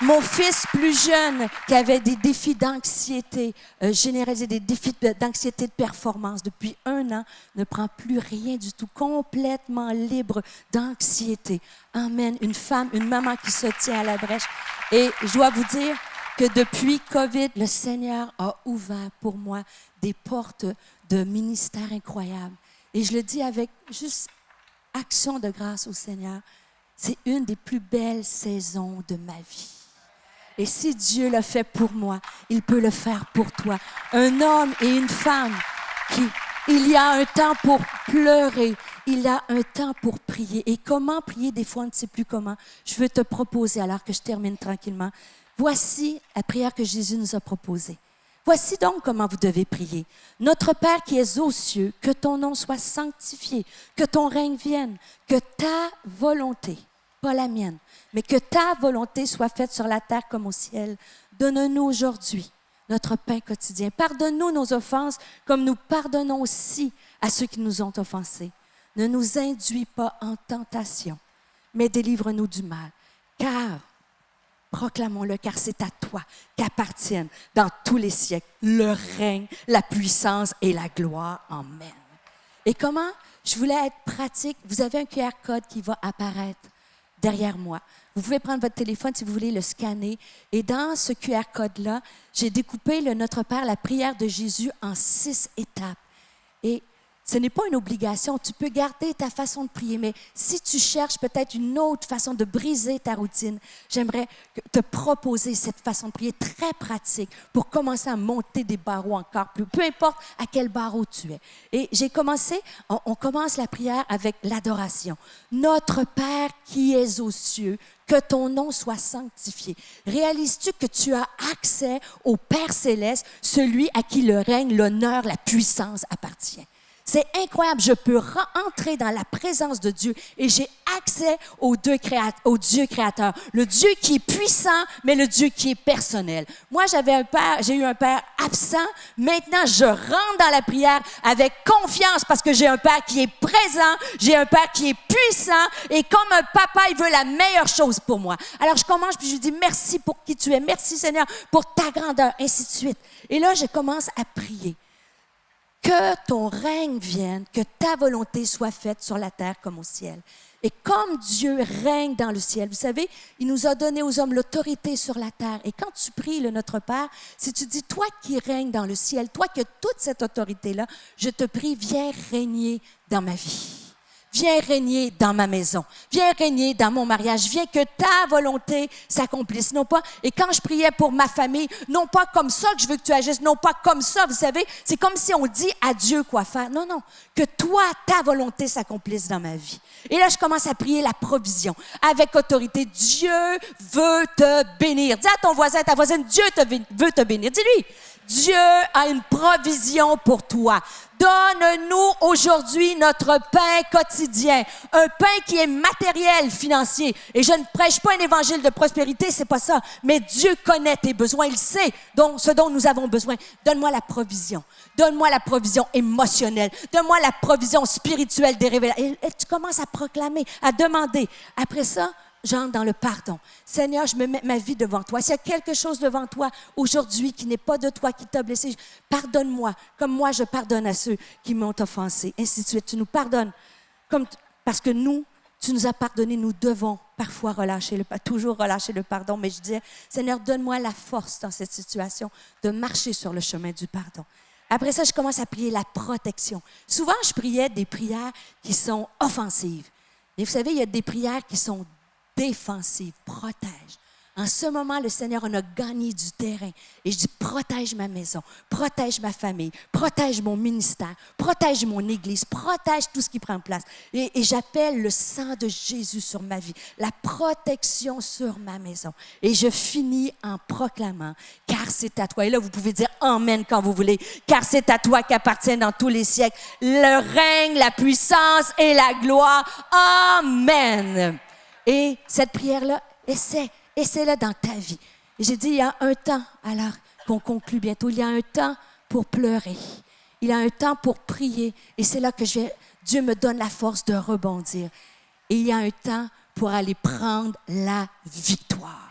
Mon fils plus jeune, qui avait des défis d'anxiété généralisés, des défis d'anxiété de performance depuis 1 an, ne prend plus rien du tout, complètement libre d'anxiété. Amen. Une femme, une maman qui se tient à la brèche. Et je dois vous dire que depuis COVID, le Seigneur a ouvert pour moi des portes de ministère incroyables. Et je le dis avec juste action de grâce au Seigneur. C'est une des plus belles saisons de ma vie. Et si Dieu l'a fait pour moi, il peut le faire pour toi. Un homme et une femme il y a un temps pour pleurer, il y a un temps pour prier. Et comment prier, des fois on ne sait plus comment. Je veux te proposer, alors que je termine tranquillement, voici la prière que Jésus nous a proposée. Voici donc comment vous devez prier. Notre Père qui es aux cieux, que ton nom soit sanctifié, que ton règne vienne, que ta volonté, pas la mienne, mais que ta volonté soit faite sur la terre comme au ciel. Donne-nous aujourd'hui notre pain quotidien. Pardonne-nous nos offenses comme nous pardonnons aussi à ceux qui nous ont offensés. Ne nous induis pas en tentation, mais délivre-nous du mal. Car, proclamons-le, car c'est à toi qu'appartiennent dans tous les siècles le règne, la puissance et la gloire. Amen. Et comment? Je voulais être pratique. Vous avez un QR code qui va apparaître derrière moi. Vous pouvez prendre votre téléphone si vous voulez le scanner. Et dans ce QR code-là, j'ai découpé le Notre Père, la prière de Jésus, en 6 étapes. Et ce n'est pas une obligation. Tu peux garder ta façon de prier, mais si tu cherches peut-être une autre façon de briser ta routine, j'aimerais te proposer cette façon de prier très pratique pour commencer à monter des barreaux encore plus, peu importe à quel barreau tu es. Et j'ai commencé, on commence la prière avec l'adoration. Notre Père qui es aux cieux, que ton nom soit sanctifié. Réalises-tu que tu as accès au Père céleste, celui à qui le règne, l'honneur, la puissance appartient? C'est incroyable, je peux entrer dans la présence de Dieu et j'ai accès au Dieu créateur, le Dieu qui est puissant, mais le Dieu qui est personnel. Moi, j'ai eu un père absent. Maintenant, je rentre dans la prière avec confiance parce que j'ai un père qui est présent, j'ai un père qui est puissant et comme un papa, il veut la meilleure chose pour moi. Alors, je commence puis je lui dis merci pour qui tu es, merci Seigneur pour ta grandeur, ainsi de suite. Et là, je commence à prier. Que ton règne vienne, que ta volonté soit faite sur la terre comme au ciel. Et comme Dieu règne dans le ciel, vous savez, il nous a donné aux hommes l'autorité sur la terre. Et quand tu pries le Notre Père, si tu dis, toi qui règnes dans le ciel, toi qui as toute cette autorité-là, je te prie, viens régner dans ma vie. Viens régner dans ma maison. Viens régner dans mon mariage. Viens que ta volonté s'accomplisse. Non pas, et quand je priais pour ma famille, non pas comme ça que je veux que tu agisses, non pas comme ça, vous savez, c'est comme si on dit à Dieu quoi faire. Non, non, que toi, ta volonté s'accomplisse dans ma vie. Et là, je commence à prier la provision avec autorité. Dieu veut te bénir. Dis à ton voisin, ta voisine, Dieu veut te bénir. Dis-lui, Dieu a une provision pour toi. Donne-nous aujourd'hui notre pain quotidien, un pain qui est matériel, financier. Et je ne prêche pas un évangile de prospérité, c'est pas ça. Mais Dieu connaît tes besoins, il sait ce dont nous avons besoin. Donne-moi la provision. Donne-moi la provision émotionnelle. Donne-moi la provision spirituelle des révélations. Et tu commences à proclamer, à demander. Après ça, j'entre dans le pardon. Seigneur, je me mets ma vie devant toi. S'il y a quelque chose devant toi aujourd'hui qui n'est pas de toi, qui t'a blessé, pardonne-moi, comme moi je pardonne à ceux qui m'ont offensé. Ainsi de suite. Tu nous pardonnes. Parce que tu nous as pardonné, nous devons parfois toujours relâcher le pardon. Mais je dis, Seigneur, donne-moi la force dans cette situation de marcher sur le chemin du pardon. Après ça, je commence à prier la protection. Souvent, je priais des prières qui sont offensives. Et vous savez, il y a des prières qui sont défensive, protège. En ce moment, le Seigneur en a gagné du terrain. Et je dis, protège ma maison, protège ma famille, protège mon ministère, protège mon église, protège tout ce qui prend place. Et j'appelle le sang de Jésus sur ma vie, la protection sur ma maison. Et je finis en proclamant, car c'est à toi. Et là, vous pouvez dire Amen quand vous voulez, car c'est à toi qu'appartiennent dans tous les siècles le règne, la puissance et la gloire. Amen. Et cette prière-là, essaie-la dans ta vie. Et j'ai dit, il y a un temps, alors, qu'on conclut bientôt. Il y a un temps pour pleurer. Il y a un temps pour prier. Et c'est là que Dieu me donne la force de rebondir. Et il y a un temps pour aller prendre la victoire.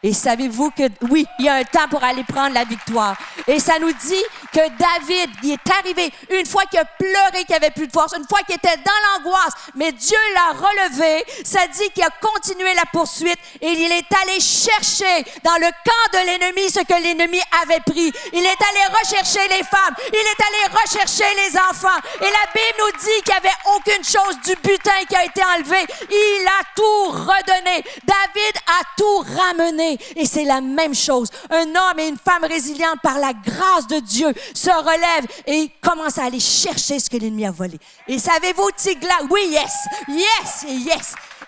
Et savez-vous que, oui, il y a un temps pour aller prendre la victoire. Et ça nous dit que David, il est arrivé une fois qu'il a pleuré, qu'il n'avait plus de force, une fois qu'il était dans l'angoisse, mais Dieu l'a relevé. Ça dit qu'il a continué la poursuite et il est allé chercher dans le camp de l'ennemi ce que l'ennemi avait pris. Il est allé rechercher les femmes, il est allé rechercher les enfants. Et la Bible nous dit qu'il n'y avait aucune chose du butin qui a été enlevé. Il a tout redonné. David a tout ramené. Et c'est la même chose. Un homme et une femme résiliente par la grâce de Dieu se relèvent et commencent à aller chercher ce que l'ennemi a volé. Et savez-vous, Tiglath, oui, yes.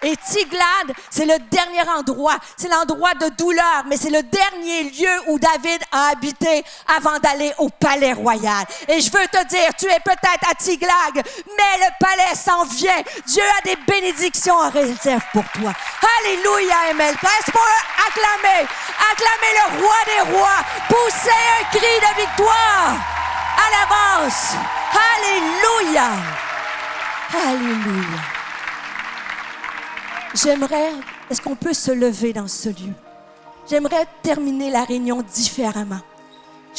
Et Tiglath, c'est le dernier endroit, c'est l'endroit de douleur, mais c'est le dernier lieu où David a habité avant d'aller au palais royal. Et je veux te dire, tu es peut-être à Tiglath, mais le palais s'en vient. Dieu a des bénédictions en réserve pour toi. Alléluia, MLK. Est-ce qu'on peut acclamer le roi des rois, pousser un cri de victoire à l'avance. Alléluia. Alléluia. Est-ce qu'on peut se lever dans ce lieu? J'aimerais terminer la réunion différemment.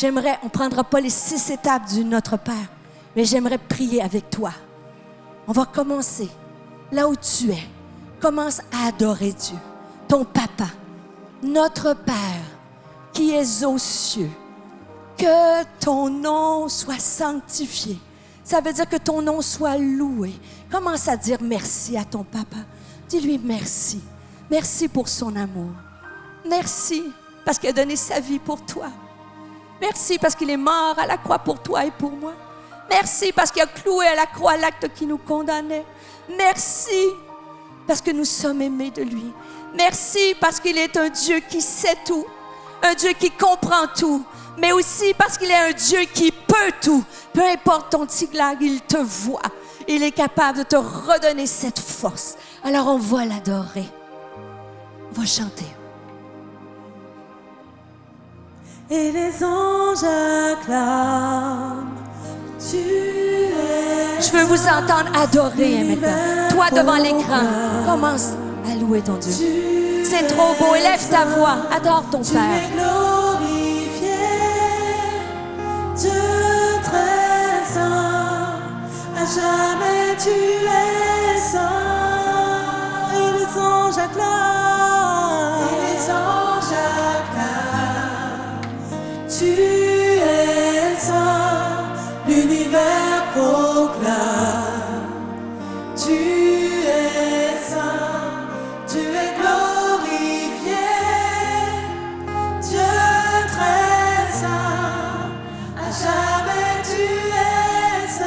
On ne prendra pas les 6 étapes du Notre Père, mais j'aimerais prier avec toi. On va commencer là où tu es. Commence à adorer Dieu, ton Papa, notre Père, qui es aux cieux. Que ton nom soit sanctifié. Ça veut dire que ton nom soit loué. Commence à dire merci à ton Papa. Dis-lui merci. Merci pour son amour. Merci parce qu'il a donné sa vie pour toi. Merci parce qu'il est mort à la croix pour toi et pour moi. Merci parce qu'il a cloué à la croix l'acte qui nous condamnait. Merci parce que nous sommes aimés de lui. Merci parce qu'il est un Dieu qui sait tout, un Dieu qui comprend tout, mais aussi parce qu'il est un Dieu qui peut tout. Peu importe ton Tiglath, il te voit. Il est capable de te redonner cette force. Alors on va l'adorer. On va chanter. Et les anges acclament, tu es. Je veux vous entendre adorer maintenant. Toi devant l'écran, commence à louer ton Dieu. C'est trop beau. Élève ta voix. Adore ton Père. Tu es glorifié, Dieu très saint. À jamais tu es saint. Et les anges acclament. Et les anges acclament. Tu es saint. L'univers proclame. Tu es saint. Tu es glorifié. Dieu très saint. À jamais tu es saint.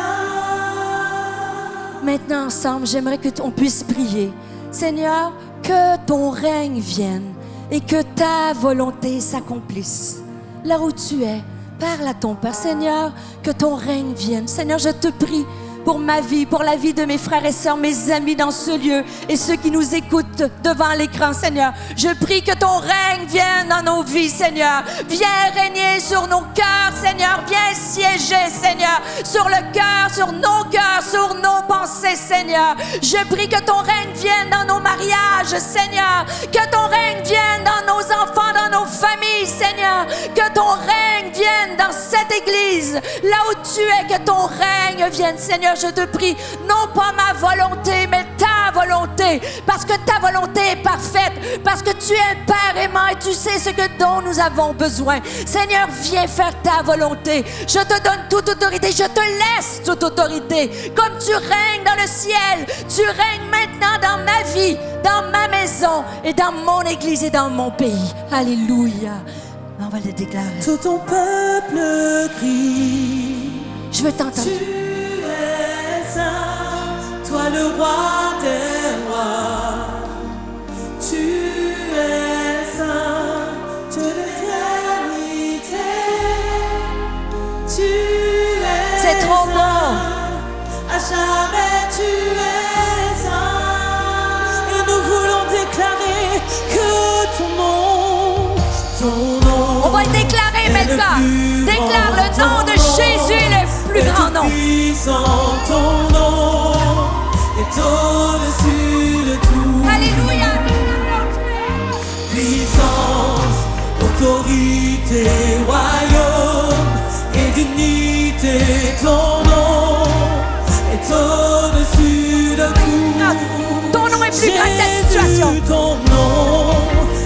Maintenant, ensemble, j'aimerais qu'on puisse prier. Seigneur, que ton règne vienne et que ta volonté s'accomplisse. Là où tu es, parle à ton Père. Seigneur, que ton règne vienne. Seigneur, je te prie pour ma vie, pour la vie de mes frères et sœurs, mes amis dans ce lieu et ceux qui nous écoutent devant l'écran, Seigneur. Je prie que ton règne vienne dans nos vies, Seigneur. Viens régner sur nos cœurs, Seigneur. Viens siéger, Seigneur, sur le cœur, sur nos cœurs, sur nos pensées, Seigneur. Je prie que ton règne vienne dans nos mariages, Seigneur. Que ton règne vienne dans nos enfants, dans nos familles, Seigneur. Que ton règne vienne dans cette église, là où tu es, que ton règne vienne, Seigneur. Je te prie, non pas ma volonté, mais ta volonté, parce que ta volonté est parfaite, parce que tu es un Père aimant et tu sais ce dont nous avons besoin. Seigneur, viens faire ta volonté. Je te donne toute autorité, je te laisse toute autorité. Comme tu règnes dans le ciel, tu règnes maintenant dans ma vie, dans ma maison et dans mon église et dans mon pays. Alléluia. On va le déclarer. Tout ton peuple crie. Je veux t'entendre. Tu es saint, toi le roi des rois. Tu es saint, Dieu d'éternité. Tu es C'est trop beau. saint, à jamais tu es saint. Et nous voulons déclarer que ton nom On va le déclarer, Melka. Déclare le nom de Jésus est le plus grand nom. Puissant, ton nom est au-dessus de tout. Alléluia. Puissance, autorité, royaume et dignité, ton nom est au-dessus de tout. Ton nom est plus grand que ta situation. Jésus, ton nom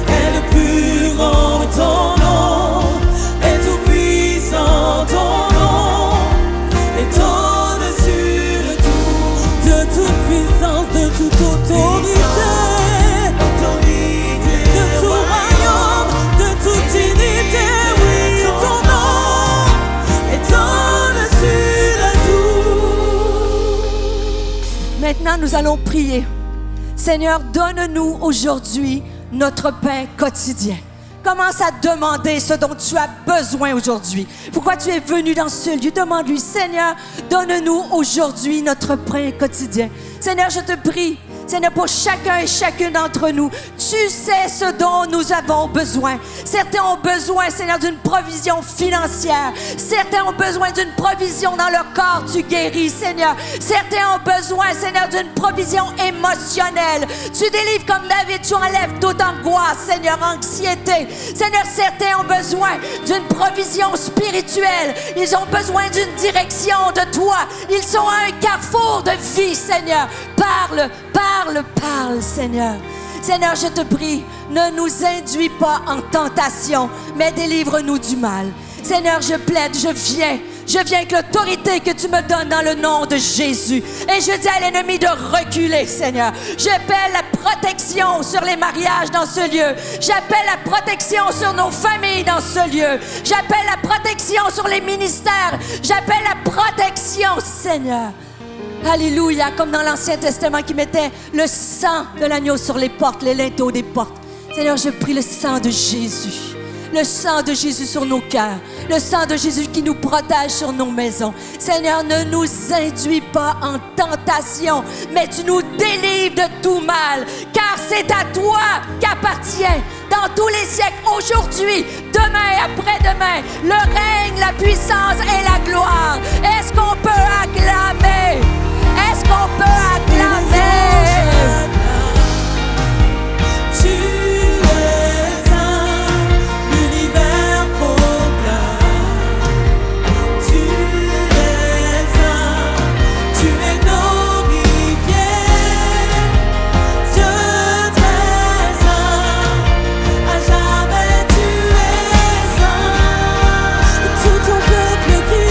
est le plus grand, ton nom est tout puissant, ton nom est au-dessus de tout, de toute puissance, de toute autorité, de tout royaume, de toute dignité, oui, ton nom est au-dessus de tout. Maintenant, nous allons prier. Seigneur, donne-nous aujourd'hui notre pain quotidien. Commence à demander ce dont tu as besoin aujourd'hui. Pourquoi tu es venu dans ce lieu? Demande-lui, Seigneur, donne-nous aujourd'hui notre pain quotidien. Seigneur, je te prie, Seigneur, pour chacun et chacune d'entre nous, tu sais ce dont nous avons besoin. Certains ont besoin, Seigneur, d'une provision financière. Certains ont besoin d'une provision dans leur corps, tu guéris, Seigneur. Certains ont besoin, Seigneur, d'une provision émotionnelle. Tu délivres comme David, tu enlèves toute angoisse, Seigneur, anxiété. Seigneur, certains ont besoin d'une provision spirituelle. Ils ont besoin d'une direction de toi. Ils sont à un carrefour de vie, Seigneur. Parle, parle, parle, Seigneur. Seigneur, je te prie, ne nous induis pas en tentation, mais délivre-nous du mal. Seigneur, je plaide, je viens avec l'autorité que tu me donnes dans le nom de Jésus. Et je dis à l'ennemi de reculer, Seigneur. J'appelle la protection sur les mariages dans ce lieu. J'appelle la protection sur nos familles dans ce lieu. J'appelle la protection sur les ministères. J'appelle la protection, Seigneur. Alléluia, comme dans l'Ancien Testament qui mettait le sang de l'agneau sur les portes, les linteaux des portes. Seigneur, je prie le sang de Jésus. Le sang de Jésus sur nos cœurs. Le sang de Jésus qui nous protège sur nos maisons. Seigneur, ne nous induis pas en tentation, mais tu nous délivres de tout mal. Car c'est à toi qu'appartient dans tous les siècles, aujourd'hui, demain et après-demain, le règne, la puissance et la gloire. Est-ce qu'on peut acclamer? Est-ce qu'on peut acclamer? Tu es saint, l'univers proclame. Tu es saint, tu es glorifié. Dieu très saint, à jamais tu es saint. Tout ton peuple qui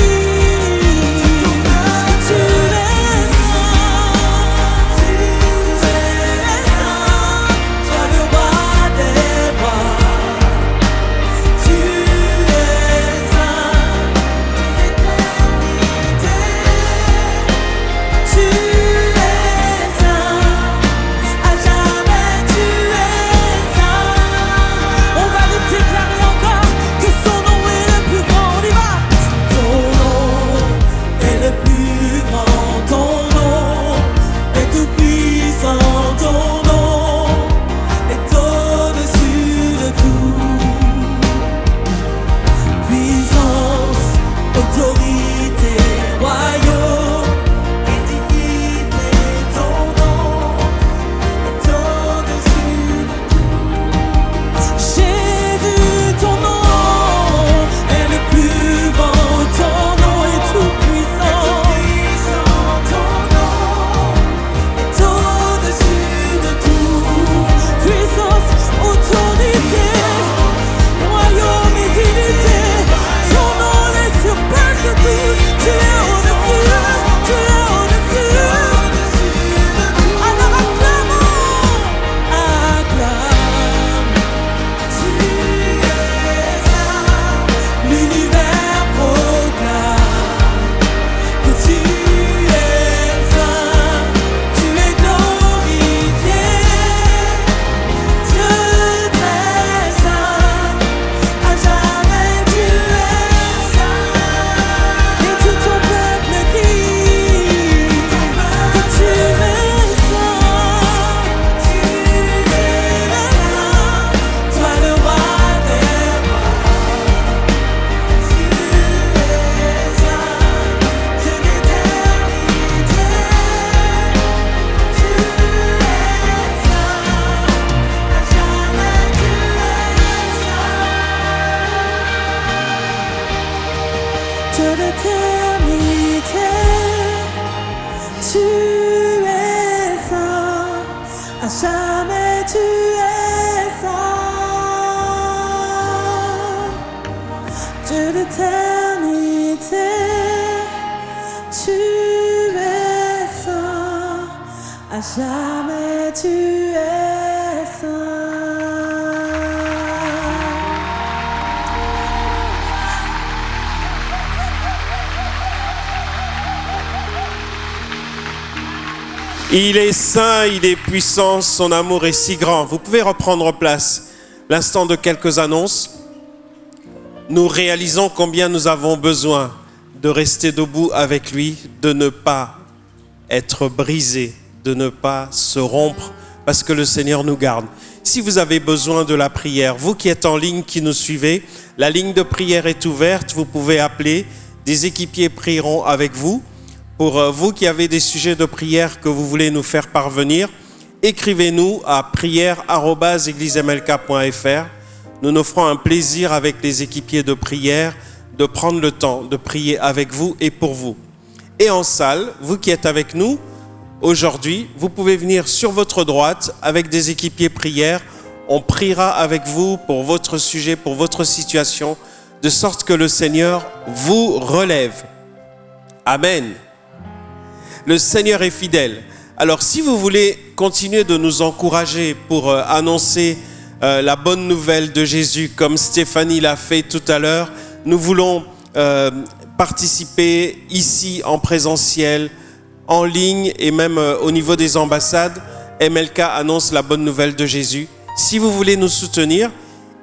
jamais tu es saint. Il est saint, il est puissant, son amour est si grand. Vous pouvez reprendre place. L'instant de quelques annonces. Nous réalisons combien nous avons besoin de rester debout avec lui, de ne pas être brisé, de ne pas se rompre, parce que le Seigneur nous garde. Si vous avez besoin de la prière, vous qui êtes en ligne, qui nous suivez, la ligne de prière est ouverte, vous pouvez appeler, des équipiers prieront avec vous. Pour vous qui avez des sujets de prière que vous voulez nous faire parvenir, écrivez-nous à prière@eglisemmlk.fr. Nous nous ferons un plaisir avec les équipiers de prière de prendre le temps de prier avec vous et pour vous. Et en salle, vous qui êtes avec nous aujourd'hui, vous pouvez venir sur votre droite avec des équipiers prière. On priera avec vous pour votre sujet, pour votre situation, de sorte que le Seigneur vous relève. Amen. Le Seigneur est fidèle. Alors, si vous voulez continuer de nous encourager pour annoncer la bonne nouvelle de Jésus, comme Stéphanie l'a fait tout à l'heure, nous voulons participer ici en présentiel, en ligne et même au niveau des ambassades. MLK annonce la bonne nouvelle de Jésus. Si vous voulez nous soutenir,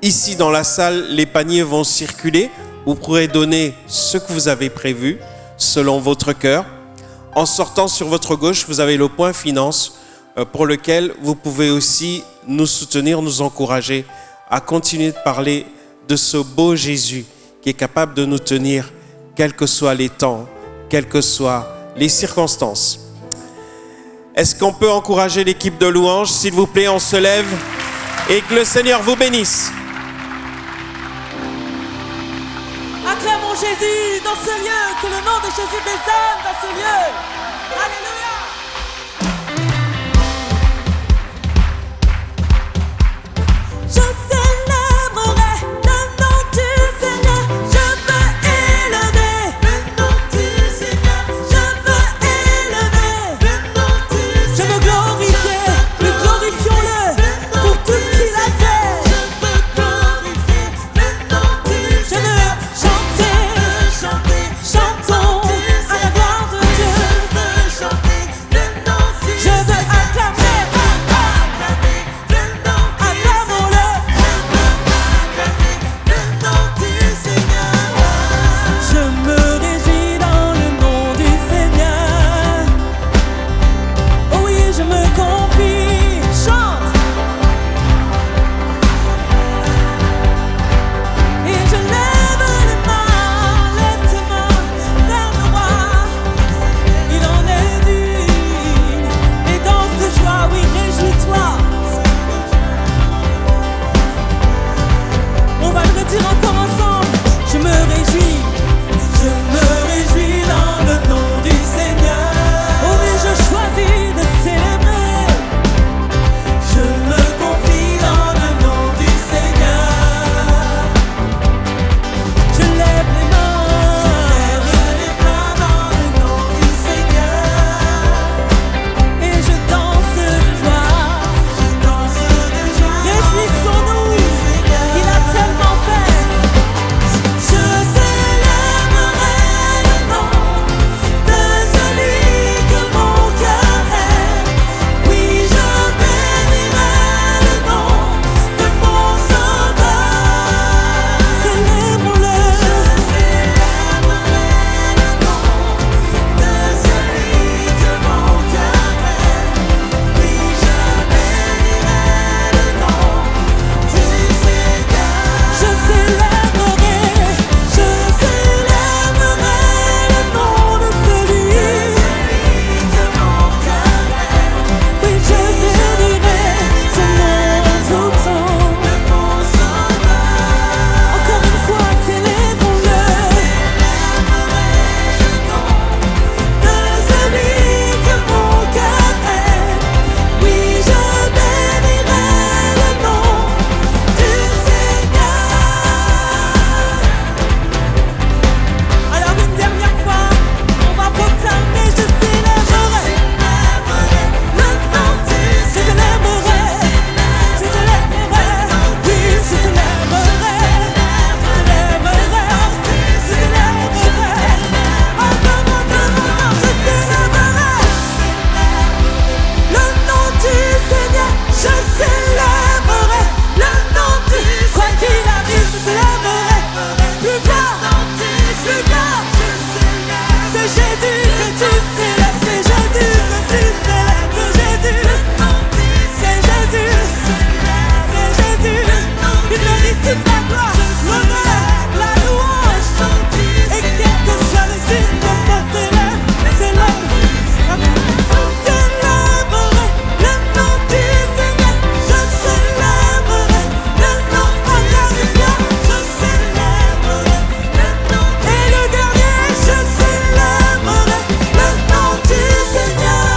ici dans la salle, les paniers vont circuler. Vous pourrez donner ce que vous avez prévu selon votre cœur. En sortant sur votre gauche, vous avez le point finance pour lequel vous pouvez aussi nous soutenir, nous encourager à continuer de parler de ce beau Jésus qui est capable de nous tenir, quels que soient les temps, quelles que soient les circonstances. Est-ce qu'on peut encourager l'équipe de louanges? S'il vous plaît, on se lève et que le Seigneur vous bénisse. Acclamons Jésus dans ce lieu, que le nom de Jésus résonne dans ce lieu. Alléluia. Je célébrerai le nom du Seigneur, je veux élever le nom du Seigneur, je veux élever le nom du Seigneur, je veux glorifier, le glorifions-le pour tout ce qu'il a fait. Je veux glorifier le nom du Seigneur, je veux chanter, chantons à la gloire de Dieu, je veux chanter. c'est Jésus que tu célèbres, c'est Jésus que tu célèbres, c'est Jésus, c'est Jésus, c'est Jésus. Il mérite toute la gloire, l'honneur, la louange. Et quel que soit le circonstance, c'est l'homme. Célébrerai le nom du Seigneur, je célébrerai le nom magnifique, je célébrerai le nom. Et le dernier, je célébrerai le nom du Seigneur.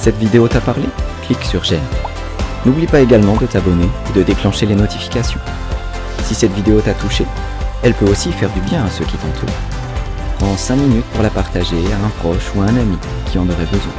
Cette vidéo t'a parlé? Clique sur j'aime. N'oublie pas également de t'abonner et de déclencher les notifications. Si cette vidéo t'a touché, elle peut aussi faire du bien à ceux qui t'entourent. Prends 5 minutes pour la partager à un proche ou à un ami qui en aurait besoin.